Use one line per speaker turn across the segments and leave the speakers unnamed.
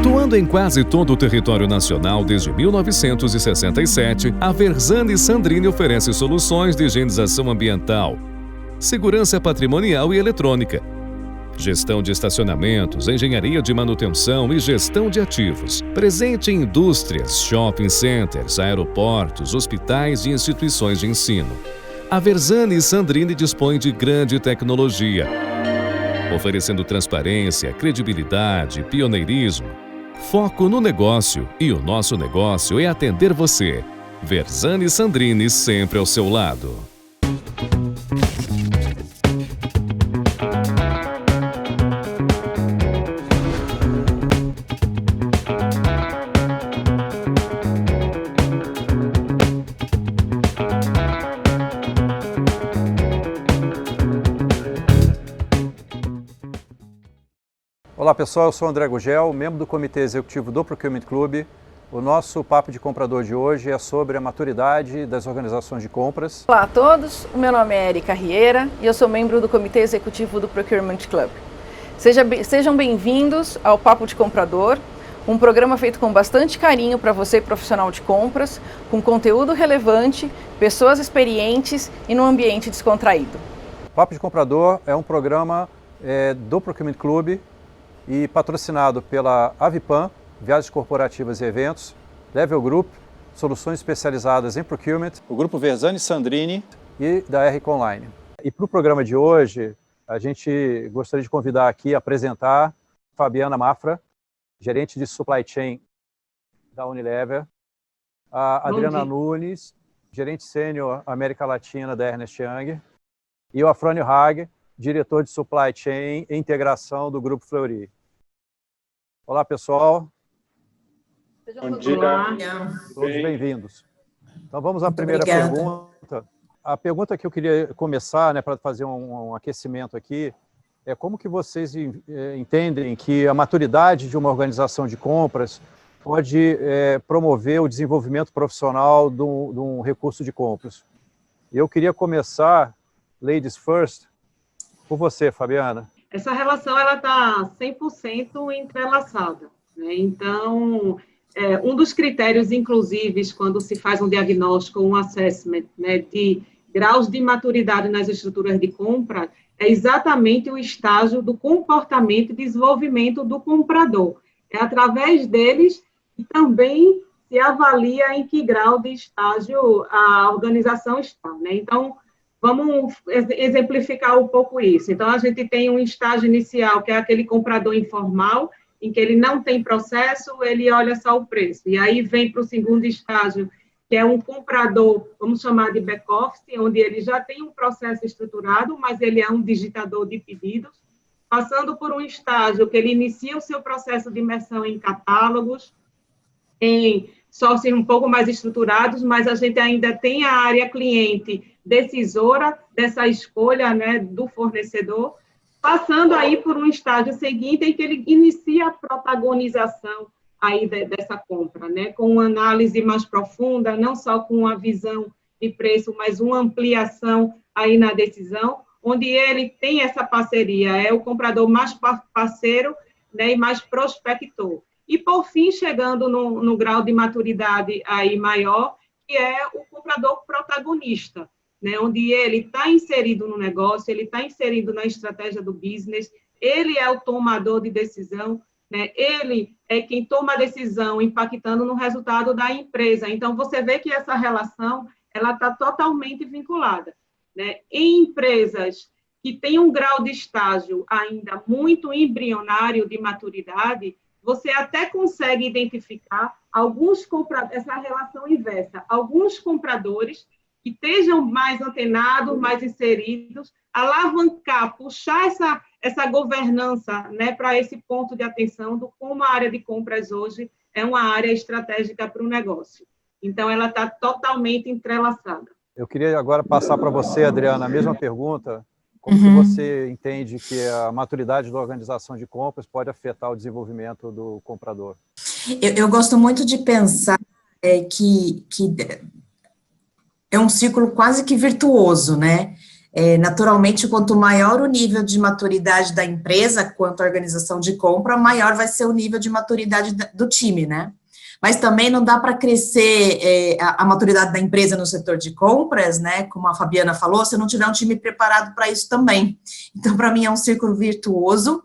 Atuando em quase todo o território nacional desde 1967, a Verzani Sandrini oferece soluções de higienização ambiental, segurança patrimonial e eletrônica, gestão de estacionamentos, engenharia de manutenção e gestão de ativos. Presente em indústrias, shopping centers, aeroportos, hospitais e instituições de ensino. A Verzani Sandrini dispõe de grande tecnologia, oferecendo transparência, credibilidade, pioneirismo, foco no negócio, e o nosso negócio é atender você. Verzani Sandrini, sempre ao seu lado.
Olá pessoal, eu sou o André Gugel, membro do Comitê Executivo do Procurement Club. O nosso Papo de Comprador de hoje é sobre a maturidade das organizações de compras.
Olá a todos, o meu nome é Erika Rieira e eu sou membro do Comitê Executivo do Procurement Club. Sejam bem-vindos ao Papo de Comprador, um programa feito com bastante carinho para você, profissional de compras, com conteúdo relevante, pessoas experientes e num ambiente descontraído.
Papo de Comprador é um programa do Procurement Club e patrocinado pela Avipan, Viagens Corporativas e Eventos, Level Group, soluções especializadas em procurement, o grupo Verzani Sandrini e da RC Online. E para o programa de hoje, a gente gostaria de convidar aqui, apresentar Fabiana Mafra, gerente de Supply Chain da Unilever, a Adriana Nunes, gerente sênior América Latina da Ernst Young, e o Afrânio Hag, diretor de Supply Chain e Integração do Grupo Fleury. Olá, pessoal.
Bom dia.
Todos bem-vindos. Então, vamos à primeira pergunta. A pergunta que eu queria começar, para fazer um aquecimento aqui, é como que vocês entendem que a maturidade de uma organização de compras pode promover o desenvolvimento profissional de um recurso de compras. Eu queria começar, ladies first, por você, Fabiana.
Essa relação está 100% entrelaçada, né? Então, um dos critérios, inclusive, quando se faz um diagnóstico, um assessment, né, de graus de maturidade nas estruturas de compra, é exatamente o estágio do comportamento e desenvolvimento do comprador. É através deles que também se avalia em que grau de estágio a organização está, né? Então, vamos exemplificar um pouco isso. Então, a gente tem um estágio inicial, que é aquele comprador informal, em que ele não tem processo, ele olha só o preço. E aí vem para o segundo estágio, que é um comprador, vamos chamar de back-office, onde ele já tem um processo estruturado, mas ele é um digitador de pedidos, passando por um estágio que ele inicia o seu processo de imersão em catálogos, em sourcing um pouco mais estruturados, mas a gente ainda tem a área cliente decisora dessa escolha, né, do fornecedor, passando aí por um estágio seguinte em que ele inicia a protagonização aí dessa compra, né, com uma análise mais profunda, não só com uma visão de preço, mas uma ampliação aí na decisão, onde ele tem essa parceria, é o comprador mais parceiro, né, e mais prospector. E, por fim, chegando no grau de maturidade aí maior, que é o comprador protagonista, né, onde ele está inserido no negócio, ele está inserido na estratégia do business, ele é o tomador de decisão, né, ele é quem toma a decisão impactando no resultado da empresa. Então, você vê que essa relação ela está totalmente vinculada, né? Em empresas que têm um grau de estágio ainda muito embrionário de maturidade, você até consegue identificar essa relação inversa, alguns compradores que estejam mais antenados, mais inseridos, alavancar, puxar essa governança, né, para esse ponto de atenção do como a área de compras hoje é uma área estratégica para o negócio. Então, ela está totalmente entrelaçada.
Eu queria agora passar para você, Adriana, a mesma pergunta. Como que você entende que a maturidade da organização de compras pode afetar o desenvolvimento do comprador?
Eu gosto muito de pensar que é um ciclo quase que virtuoso, né? Naturalmente, quanto maior o nível de maturidade da empresa, quanto à organização de compra, maior vai ser o nível de maturidade do time, né? Mas também não dá para crescer a maturidade da empresa no setor de compras, né? Como a Fabiana falou, se não tiver um time preparado para isso também. Então, para mim, é um círculo virtuoso,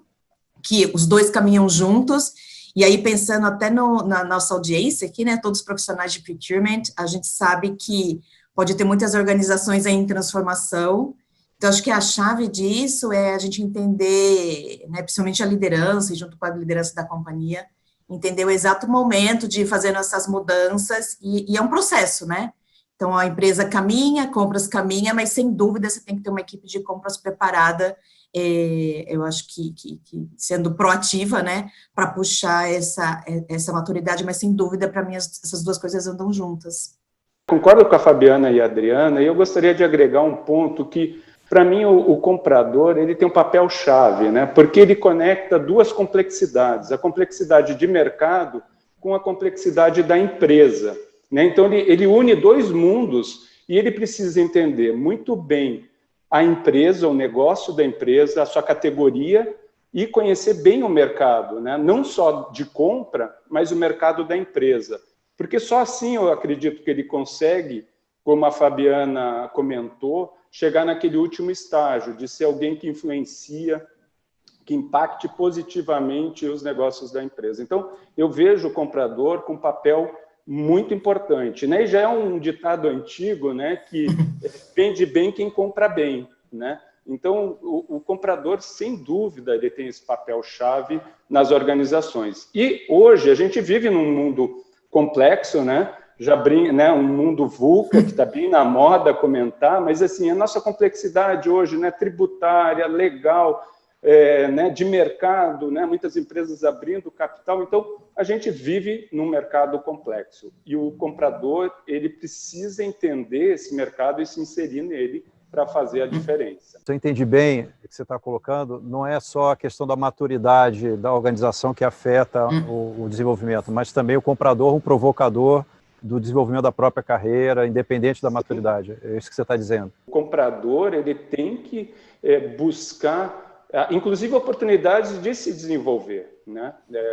que os dois caminham juntos. E aí, pensando até na nossa audiência aqui, né? Todos os profissionais de procurement, a gente sabe que pode ter muitas organizações aí em transformação. Então, acho que a chave disso é a gente entender, né, principalmente a liderança, e junto com a liderança da companhia, entender o exato momento de fazer essas mudanças, e é um processo, né? Então, a empresa caminha, compras caminha, mas, sem dúvida, você tem que ter uma equipe de compras preparada, eu acho que sendo proativa, né, para puxar essa maturidade, mas, sem dúvida, para mim, essas duas coisas andam juntas.
Concordo com a Fabiana e a Adriana, e eu gostaria de agregar um ponto que, para mim, o comprador ele tem um papel-chave, né? Porque ele conecta duas complexidades, a complexidade de mercado com a complexidade da empresa, né? Então, ele une dois mundos e ele precisa entender muito bem a empresa, o negócio da empresa, a sua categoria e conhecer bem o mercado, né? Não só de compra, mas o mercado da empresa. Porque só assim eu acredito que ele consegue, como a Fabiana comentou, chegar naquele último estágio, de ser alguém que influencia, que impacte positivamente os negócios da empresa. Então, eu vejo o comprador com um papel muito importante, né? E já é um ditado antigo, né, que vende bem quem compra bem, né? Então, o comprador, sem dúvida, ele tem esse papel-chave nas organizações. E hoje a gente vive num mundo complexo, né? Né, um mundo VUCA, que está bem na moda comentar, mas assim, a nossa complexidade hoje, né, tributária, legal, né, de mercado, né, muitas empresas abrindo capital, então a gente vive num mercado complexo e o comprador ele precisa entender esse mercado e se inserir nele para fazer a diferença.
Se eu entendi bem o que você está colocando, não é só a questão da maturidade da organização que afeta o desenvolvimento, mas também o comprador, um provocador do desenvolvimento da própria carreira, independente da maturidade. É isso que você está dizendo.
O comprador ele tem que buscar, inclusive, oportunidades de se desenvolver, né?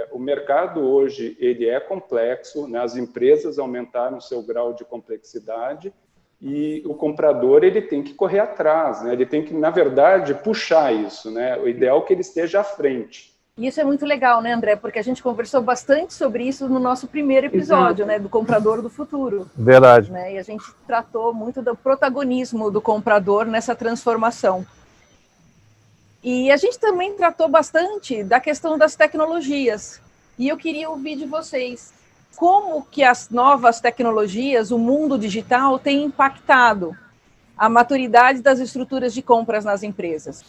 O mercado hoje ele é complexo, né? As empresas aumentaram o seu grau de complexidade e o comprador ele tem que correr atrás, né? Ele tem que, na verdade, puxar isso, né? O ideal é que ele esteja à frente.
Isso é muito legal, né, André? Porque a gente conversou bastante sobre isso no nosso primeiro episódio, né, do comprador do futuro.
Verdade.
Né? E a gente tratou muito do protagonismo do comprador nessa transformação. E a gente também tratou bastante da questão das tecnologias. E eu queria ouvir de vocês como que as novas tecnologias, o mundo digital, tem impactado a maturidade das estruturas de compras nas empresas.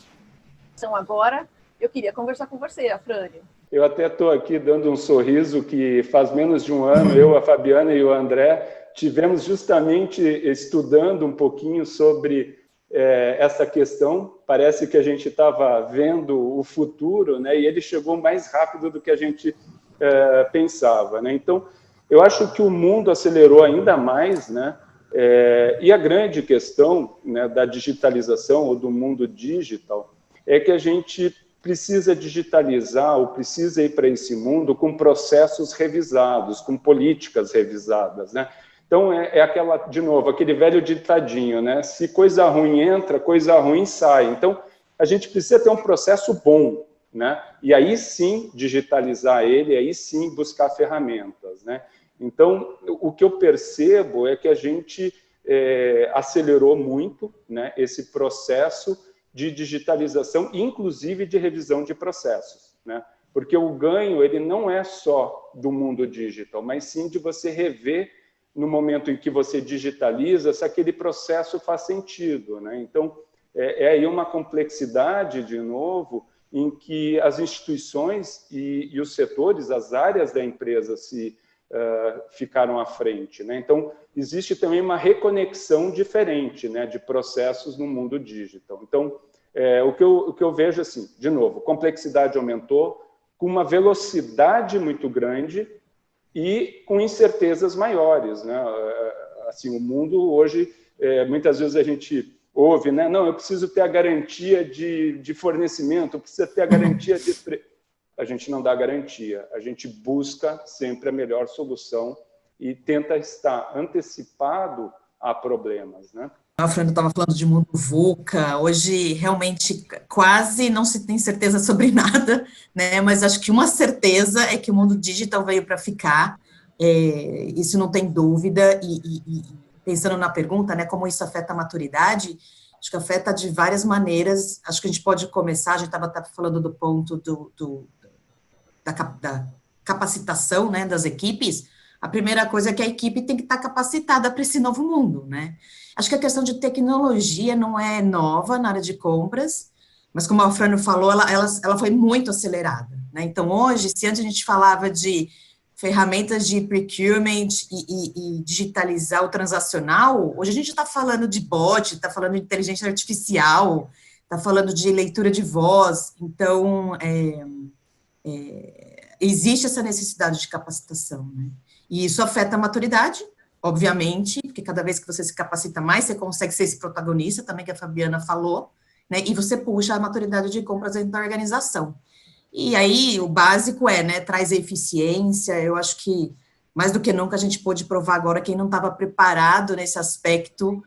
Então, agora, eu queria conversar com você, Afrânio.
Eu até estou aqui dando um sorriso que faz menos de um ano, eu, a Fabiana e o André, tivemos justamente estudando um pouquinho sobre essa questão. Parece que a gente estava vendo o futuro, né? E ele chegou mais rápido do que a gente pensava, né? Então, eu acho que o mundo acelerou ainda mais, né? E a grande questão, né, da digitalização ou do mundo digital é que a gente precisa digitalizar ou precisa ir para esse mundo com processos revisados, com políticas revisadas, né? Então, aquela, de novo, aquele velho ditadinho, né? Se coisa ruim entra, coisa ruim sai. Então, a gente precisa ter um processo bom, né? E aí sim digitalizar ele, aí sim buscar ferramentas, né? Então, o que eu percebo é que a gente acelerou muito, né, esse processo de digitalização, inclusive de revisão de processos, né? Porque o ganho ele não é só do mundo digital, mas sim de você rever no momento em que você digitaliza se aquele processo faz sentido, né? Então, aí uma complexidade, de novo, em que as instituições e os setores, as áreas da empresa ficaram à frente, né? Então, existe também uma reconexão diferente, né, de processos no mundo digital. Então, o que eu vejo, assim, de novo, complexidade aumentou, com uma velocidade muito grande e com incertezas maiores, né? Assim, o mundo hoje, muitas vezes a gente ouve, né? Não, eu preciso ter a garantia de fornecimento, eu preciso ter a garantia de... A gente não dá garantia, a gente busca sempre a melhor solução e tenta estar antecipado a problemas, né?
A Fran estava falando de mundo VUCA, hoje realmente quase não se tem certeza sobre nada, né? Mas acho que uma certeza é que o mundo digital veio para ficar, isso não tem dúvida, e pensando na pergunta, né, como isso afeta a maturidade, acho que afeta de várias maneiras. Acho que a gente pode começar, a gente estava falando do ponto da capacitação, né, das equipes. A primeira coisa é que a equipe tem que estar capacitada para esse novo mundo, né? Acho que a questão de tecnologia não é nova na área de compras, mas como a Fran falou, ela foi muito acelerada, né? Então, hoje, se antes a gente falava de ferramentas de procurement e digitalizar o transacional, hoje a gente está falando de bot, está falando de inteligência artificial, está falando de leitura de voz. Então, existe essa necessidade de capacitação, né? E isso afeta a maturidade, obviamente, porque cada vez que você se capacita mais, você consegue ser esse protagonista, também que a Fabiana falou, né? E você puxa a maturidade de compras dentro da organização. E aí, o básico né, traz eficiência. Eu acho que, mais do que nunca, a gente pôde provar agora, quem não estava preparado nesse aspecto,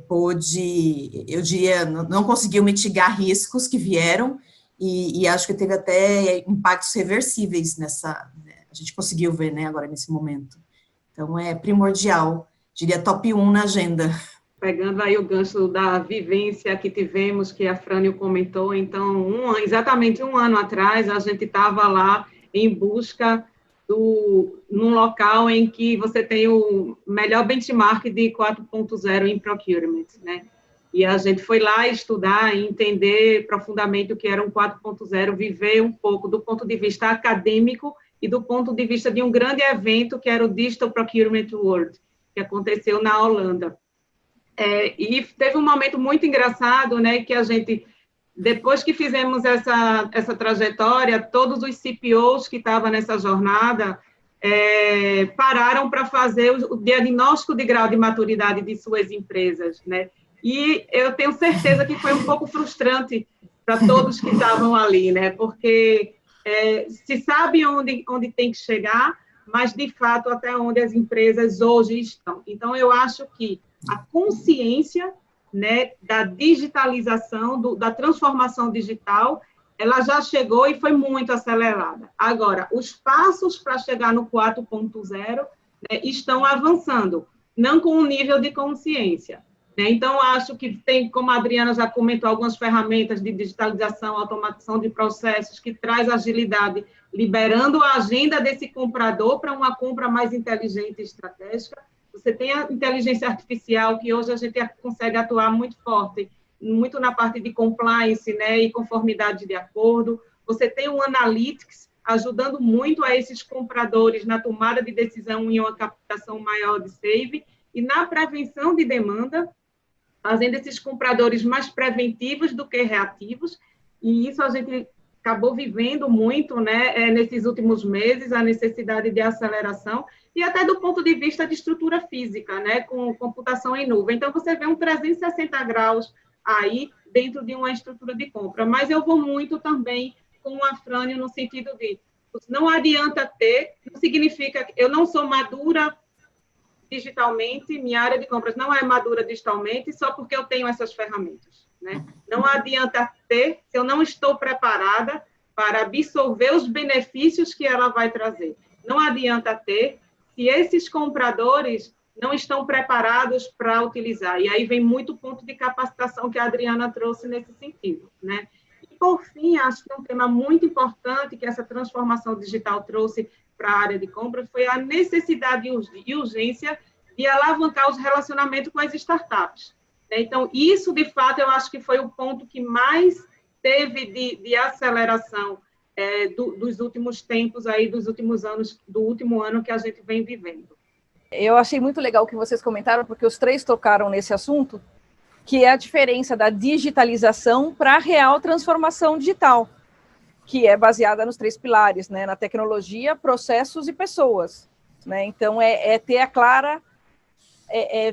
pôde, eu diria, não conseguiu mitigar riscos que vieram, e acho que teve até impactos reversíveis nessa, a gente conseguiu ver, né, agora nesse momento. Então, é primordial, diria top 1 na agenda.
Pegando aí o gancho da vivência que tivemos, que a Frânio comentou, então, exatamente um ano atrás, a gente estava lá em busca num local em que você tem o melhor benchmark de 4.0 em procurement, né? E a gente foi lá estudar e entender profundamente o que era um 4.0, viver um pouco do ponto de vista acadêmico e do ponto de vista de um grande evento que era o Digital Procurement World, que aconteceu na Holanda. E teve um momento muito engraçado, né, que a gente, depois que fizemos essa trajetória, todos os CPOs que estavam nessa jornada pararam para fazer o diagnóstico de grau de maturidade de suas empresas, né? E eu tenho certeza que foi um pouco frustrante para todos que estavam ali, né? Porque se sabe onde tem que chegar, mas, de fato, até onde as empresas hoje estão. Então, eu acho que a consciência, né, da digitalização, da transformação digital, ela já chegou e foi muito acelerada. Agora, os passos para chegar no 4.0, né, estão avançando, não com um nível de consciência. Né? Então, acho que tem, como a Adriana já comentou, algumas ferramentas de digitalização, automação de processos, que traz agilidade, liberando a agenda desse comprador para uma compra mais inteligente e estratégica. Você tem a inteligência artificial, que hoje a gente consegue atuar muito forte, muito na parte de compliance, né, e conformidade de acordo. Você tem o Analytics, ajudando muito a esses compradores na tomada de decisão em uma captação maior de save, e na prevenção de demanda, fazendo esses compradores mais preventivos do que reativos, e isso a gente acabou vivendo muito, né, nesses últimos meses, a necessidade de aceleração, e até do ponto de vista de estrutura física, né, com computação em nuvem. Então, você vê um 360 graus aí dentro de uma estrutura de compra. Mas eu vou muito também com a Frânio no sentido de não adianta ter, não significa que eu não sou madura digitalmente, minha área de compras não é madura digitalmente só porque eu tenho essas ferramentas, né? Não adianta ter se eu não estou preparada para absorver os benefícios que ela vai trazer. Não adianta ter se esses compradores não estão preparados para utilizar. E aí vem muito ponto de capacitação que a Adriana trouxe nesse sentido, né? E, por fim, acho que um tema muito importante que essa transformação digital trouxe para a área de compras foi a necessidade e urgência de alavancar os relacionamentos com as startups. Então, isso, de fato, eu acho que foi o ponto que mais teve de aceleração dos últimos tempos, aí, dos últimos anos, do último ano que a gente vem vivendo.
Eu achei muito legal o que vocês comentaram, porque os três tocaram nesse assunto, que é a diferença da digitalização para a real transformação digital, que é baseada nos 3 pilares, né, na tecnologia, processos e pessoas. Né? Então, ter a clara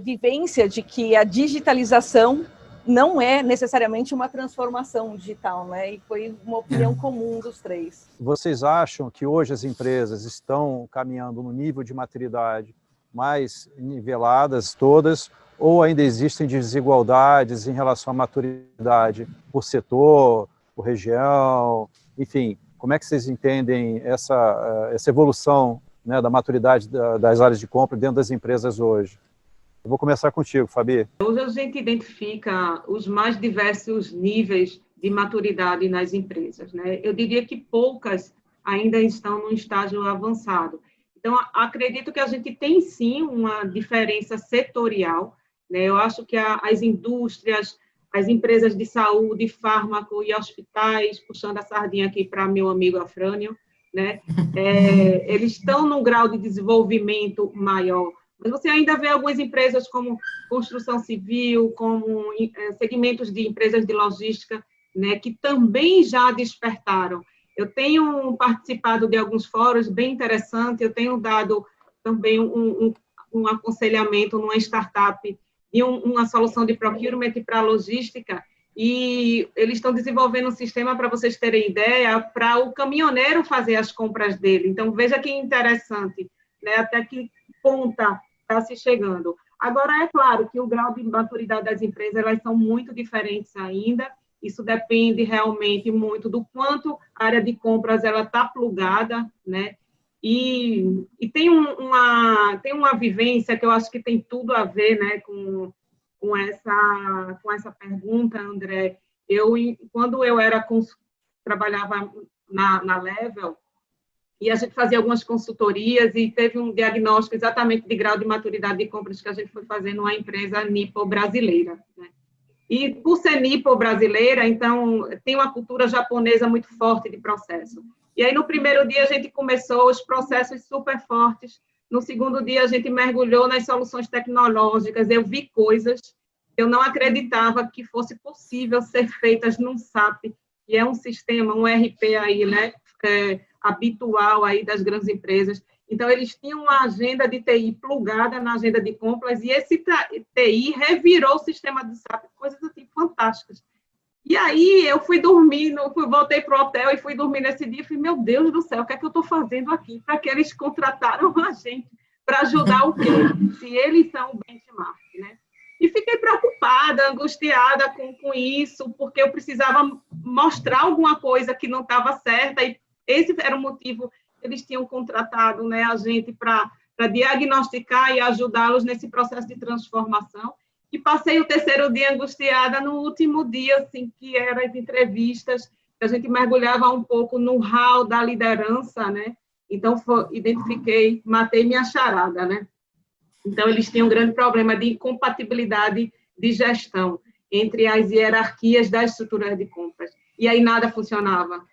vivência de que a digitalização não é necessariamente uma transformação digital, né? E foi uma opinião comum dos três.
Vocês acham que hoje as empresas estão caminhando no nível de maturidade mais niveladas todas, ou ainda existem desigualdades em relação à maturidade por setor, por região, enfim, como é que vocês entendem essa evolução, né, da maturidade das áreas de compra dentro das empresas hoje? Eu vou começar contigo, Fabi.
Hoje a gente identifica os mais diversos níveis de maturidade nas empresas, né? Eu diria que poucas ainda estão num estágio avançado. Então, acredito que a gente tem, sim, uma diferença setorial, né? Eu acho que as indústrias, as empresas de saúde, fármaco e hospitais, puxando a sardinha aqui para meu amigo Afrânio, né? Eles estão num grau de desenvolvimento maior. Mas você ainda vê algumas empresas como construção civil, como segmentos de empresas de logística, né, que também já despertaram. Eu tenho participado de alguns fóruns bem interessantes, eu tenho dado também um aconselhamento numa startup de uma solução de procurement para logística, e eles estão desenvolvendo um sistema, para vocês terem ideia, para o caminhoneiro fazer as compras dele. Então, veja que interessante, né, até que ponta está se chegando. Agora, é claro que o grau de maturidade das empresas, elas são muito diferentes ainda, isso depende realmente muito do quanto a área de compras ela está plugada, né? E tem uma vivência que eu acho que tem tudo a ver, né, com essa pergunta, André. Quando eu trabalhava na Level, e a gente fazia algumas consultorias e teve um diagnóstico exatamente de grau de maturidade de compras que a gente foi fazer numa empresa nipo brasileira, né? E por ser nipo brasileira, então, tem uma cultura japonesa muito forte de processo. E aí, no primeiro dia, a gente começou os processos super fortes. No segundo dia, a gente mergulhou nas soluções tecnológicas. Eu vi coisas que eu não acreditava que fosse possível ser feitas num SAP, que é um sistema, um ERP aí, né? Habitual aí das grandes empresas. Então, eles tinham uma agenda de TI plugada na agenda de compras, e esse TI revirou o sistema do SAP, coisas assim fantásticas. E aí, eu voltei para o hotel e fui dormir nesse dia, e falei, meu Deus do céu, o que é que eu estou fazendo aqui? Para que eles contrataram a gente para ajudar o quê? Se eles são o benchmark, né? E fiquei preocupada, angustiada com isso, porque eu precisava mostrar alguma coisa que não estava certa, e esse era o motivo que eles tinham contratado, né, a gente para diagnosticar e ajudá-los nesse processo de transformação. E passei o terceiro dia angustiada no último dia, assim, que eram as entrevistas, que a gente mergulhava um pouco no hall da liderança, né? Então, matei minha charada, né? Então, eles tinham um grande problema de incompatibilidade de gestão entre as hierarquias das estruturas de compras. E aí nada funcionava,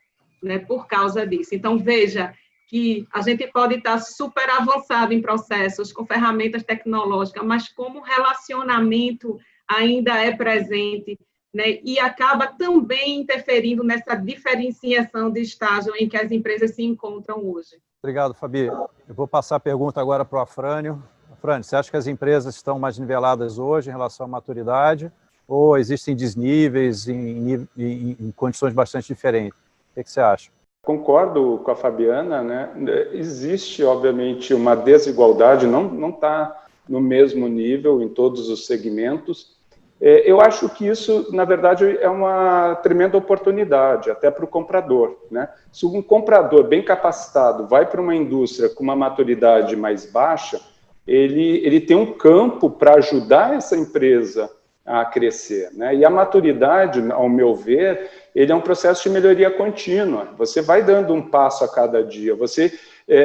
né, por causa disso. Então, veja que a gente pode estar super avançado em processos, com ferramentas tecnológicas, mas como o relacionamento ainda é presente, né, e acaba também interferindo nessa diferenciação de estágio em que as empresas se encontram hoje.
Obrigado, Fabi. Eu vou passar a pergunta agora para o Afrânio. Afrânio, você acha que as empresas estão mais niveladas hoje em relação à maturidade, ou existem desníveis em condições bastante diferentes? O que você acha?
Concordo com a Fabiana, né? Existe, obviamente, uma desigualdade, não está no mesmo nível em todos os segmentos. Eu acho que isso, na verdade, é uma tremenda oportunidade, até para o comprador, né? Se um comprador bem capacitado vai para uma indústria com uma maturidade mais baixa, ele tem um campo para ajudar essa empresa a crescer, né? E a maturidade, ao meu ver, ele é um processo de melhoria contínua. Você vai dando um passo a cada dia.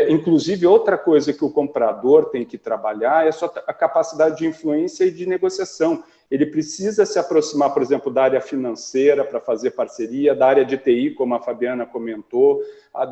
Inclusive, outra coisa que o comprador tem que trabalhar é a capacidade de influência e de negociação. Ele precisa se aproximar, por exemplo, da área financeira para fazer parceria, da área de TI, como a Fabiana comentou,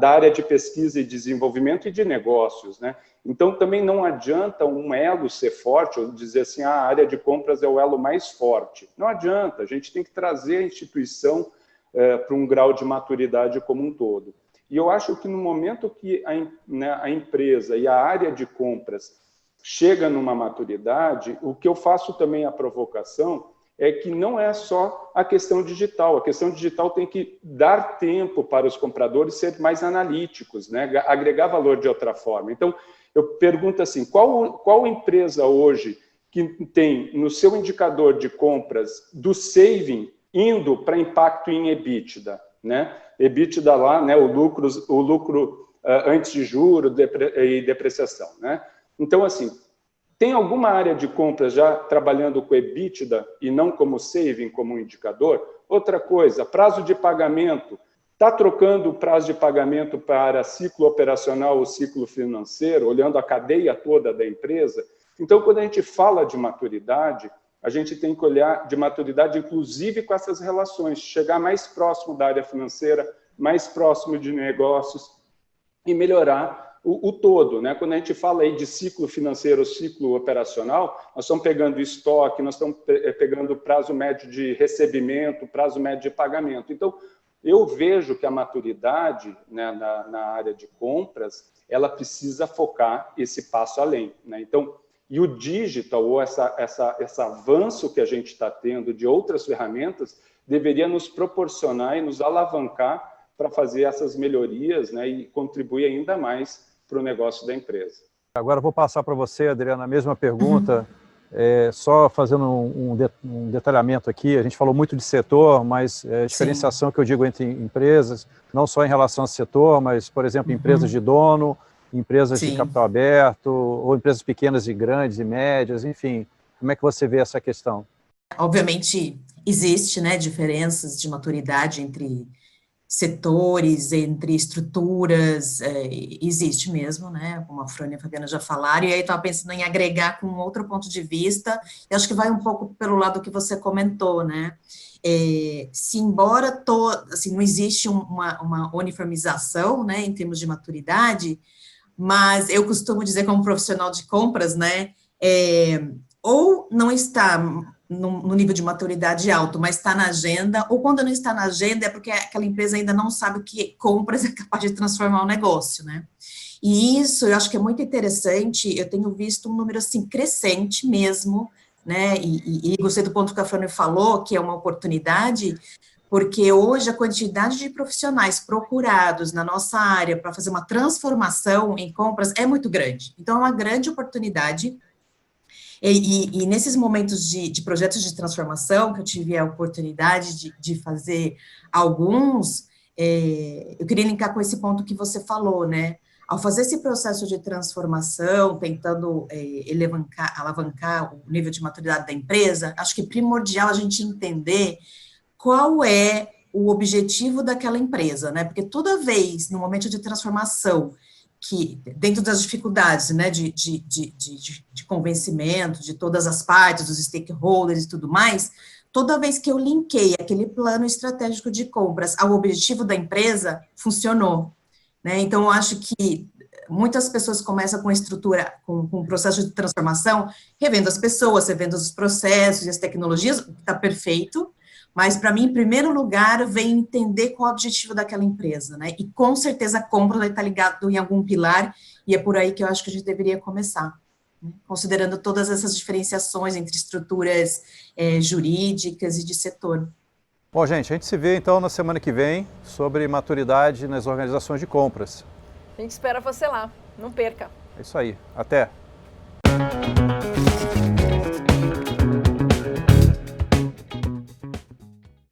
da área de pesquisa e desenvolvimento e de negócios, né? Então, também não adianta um elo ser forte, ou dizer assim, a área de compras é o elo mais forte. Não adianta, a gente tem que trazer a instituição para um grau de maturidade como um todo. E eu acho que no momento que a empresa e a área de compras chega numa maturidade, o que eu faço também a provocação é que não é só a questão digital. A questão digital tem que dar tempo para os compradores ser mais analíticos, né? Agregar valor de outra forma. Então, eu pergunto assim, qual empresa hoje que tem no seu indicador de compras do saving indo para impacto em EBITDA, né? EBITDA lá, né? O lucro antes de juros e depreciação, né? Então, assim, tem alguma área de compras já trabalhando com EBITDA e não como saving, como indicador? Outra coisa, prazo de pagamento. Está trocando o prazo de pagamento para ciclo operacional ou ciclo financeiro, olhando a cadeia toda da empresa? Então, quando a gente fala de maturidade, a gente tem que olhar de maturidade, inclusive com essas relações, chegar mais próximo da área financeira, mais próximo de negócios e melhorar o todo, né? Quando a gente fala aí de ciclo financeiro, ciclo operacional, nós estamos pegando estoque, nós estamos pegando prazo médio de recebimento, prazo médio de pagamento. Então, eu vejo que a maturidade, né, na área de compras, ela precisa focar esse passo além, né? Então, e o digital, ou esse avanço que a gente está tendo de outras ferramentas, deveria nos proporcionar e nos alavancar para fazer essas melhorias, né, e contribuir ainda mais para o negócio da empresa.
Agora eu vou passar para você, Adriana, a mesma pergunta, só fazendo um detalhamento aqui. A gente falou muito de setor, mas diferenciação que eu digo entre empresas, não só em relação ao setor, mas, por exemplo, empresas de dono, empresas de capital aberto, ou empresas pequenas e grandes e médias, enfim. Como é que você vê essa questão?
Obviamente, existe, né, diferenças de maturidade entre setores, entre estruturas, existe mesmo, né, como a Fran e a Fabiana já falaram, e aí estava pensando em agregar com outro ponto de vista, e acho que vai um pouco pelo lado que você comentou, né, se embora assim, não existe uma uniformização, né, em termos de maturidade, mas eu costumo dizer como profissional de compras, né, ou não está no nível de maturidade alto, mas está na agenda, ou quando não está na agenda é porque aquela empresa ainda não sabe o que compras é capaz de transformar o negócio, né? E isso eu acho que é muito interessante, eu tenho visto um número assim crescente mesmo, né? E gostei do ponto que a Fran falou, que é uma oportunidade, porque hoje a quantidade de profissionais procurados na nossa área para fazer uma transformação em compras é muito grande. Então, é uma grande oportunidade. E nesses momentos de projetos de transformação, que eu tive a oportunidade de fazer alguns, eu queria linkar com esse ponto que você falou, né? Ao fazer esse processo de transformação, tentando alavancar o nível de maturidade da empresa, acho que é primordial a gente entender qual é o objetivo daquela empresa, né? Porque toda vez, no momento de transformação, que dentro das dificuldades, né, de convencimento de todas as partes, dos stakeholders e tudo mais, toda vez que eu linkei aquele plano estratégico de compras ao objetivo da empresa, funcionou, né? Então, eu acho que muitas pessoas começam com a estrutura, com o processo de transformação, revendo as pessoas, revendo os processos e as tecnologias, está perfeito, mas, para mim, em primeiro lugar, vem entender qual é o objetivo daquela empresa, né? E, com certeza, a compra vai estar ligado em algum pilar, e é por aí que eu acho que a gente deveria começar, né? Considerando todas essas diferenciações entre estruturas jurídicas e de setor.
Bom, gente, a gente se vê, então, na semana que vem, sobre maturidade nas organizações de compras.
A gente espera você lá. Não perca.
É isso aí. Até!